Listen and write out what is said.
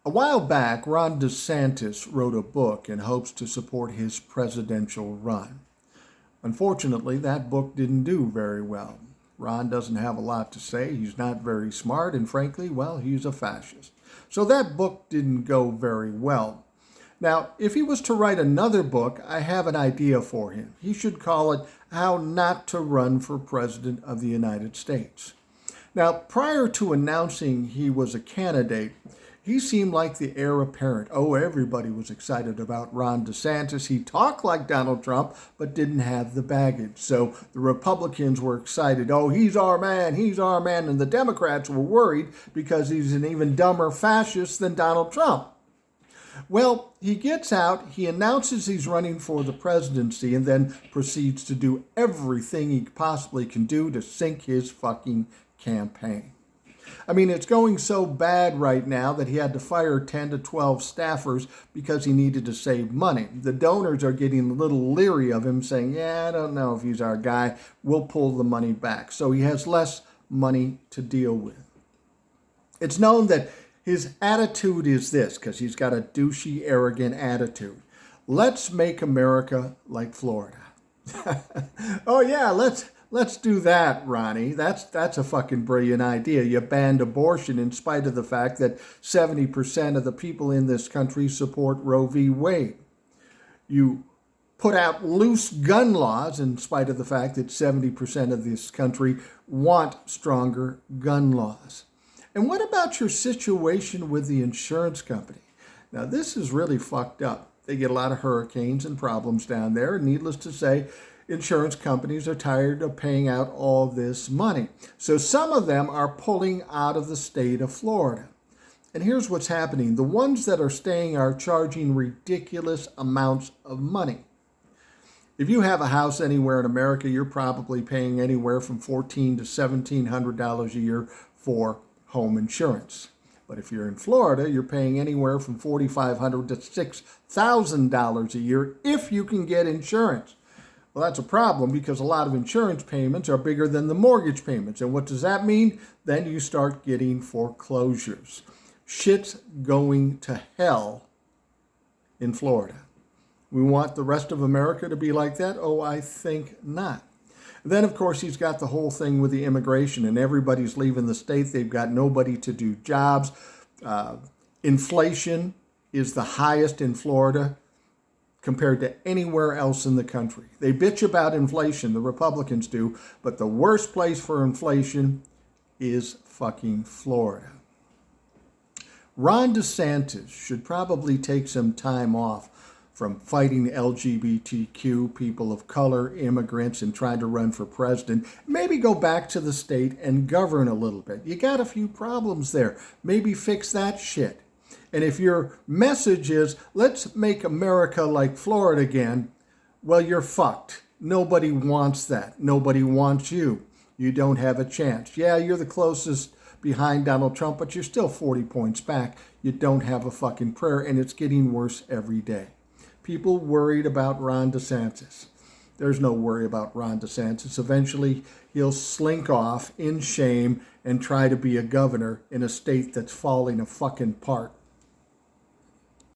A while back, Ron DeSantis wrote a book in hopes to support his presidential run. Unfortunately, that book didn't do very well. Ron doesn't have a lot to say, he's not very smart, and frankly, well, he's a fascist. So that book didn't go very well. Now, if he was to write another book, I have an idea for him. He should call it How Not to Run for President of the United States. Now, prior to announcing he was a candidate, he seemed like the heir apparent. Oh, everybody was excited about Ron DeSantis. He talked like Donald Trump, but didn't have the baggage. So the Republicans were excited. Oh, he's our man, he's our man. And the Democrats were worried because he's an even dumber fascist than Donald Trump. Well, he gets out, he announces he's running for the presidency, and then proceeds to do everything he possibly can do to sink his fucking campaign. I mean, it's going so bad right now that he had to fire 10 to 12 staffers because he needed to save money. The donors are getting a little leery of him, saying, yeah, I don't know if he's our guy. We'll pull the money back. So he has less money to deal with. It's known that his attitude is this, because he's got a douchey, arrogant attitude. Let's make America like Florida. Oh, yeah, Let's do that, Ronnie. That's a fucking brilliant idea. You banned abortion in spite of the fact that 70% of the people in this country support Roe v. Wade. You put out loose gun laws in spite of the fact that 70% of this country want stronger gun laws. And what about your situation with the insurance company? Now, this is really fucked up. They get a lot of hurricanes and problems down there. Needless to say, insurance companies are tired of paying out all this money. So some of them are pulling out of the state of Florida. And here's what's happening. The ones that are staying are charging ridiculous amounts of money. If you have a house anywhere in America, you're probably paying anywhere from $1,400 to $1,700 a year for home insurance. But if you're in Florida, you're paying anywhere from $4,500 to $6,000 a year if you can get insurance. Well, that's a problem because a lot of insurance payments are bigger than the mortgage payments. And what does that mean? Then you start getting foreclosures. Shit's going to hell in Florida. We want the rest of America to be like that? Oh, I think not. Then, of course, he's got the whole thing with the immigration and everybody's leaving the state. They've got nobody to do jobs. Inflation is the highest in Florida compared to anywhere else in the country. They bitch about inflation, the Republicans do, but the worst place for inflation is fucking Florida. Ron DeSantis should probably take some time off from fighting LGBTQ, people of color, immigrants, and trying to run for president. Maybe go back to the state and govern a little bit. You got a few problems there. Maybe fix that shit. And if your message is, let's make America like Florida again, well, you're fucked. Nobody wants that. Nobody wants you. You don't have a chance. Yeah, you're the closest behind Donald Trump, but you're still 40 points back. You don't have a fucking prayer, and it's getting worse every day. People worried about Ron DeSantis. There's no worry about Ron DeSantis. Eventually, he'll slink off in shame and try to be a governor in a state that's falling a fucking apart.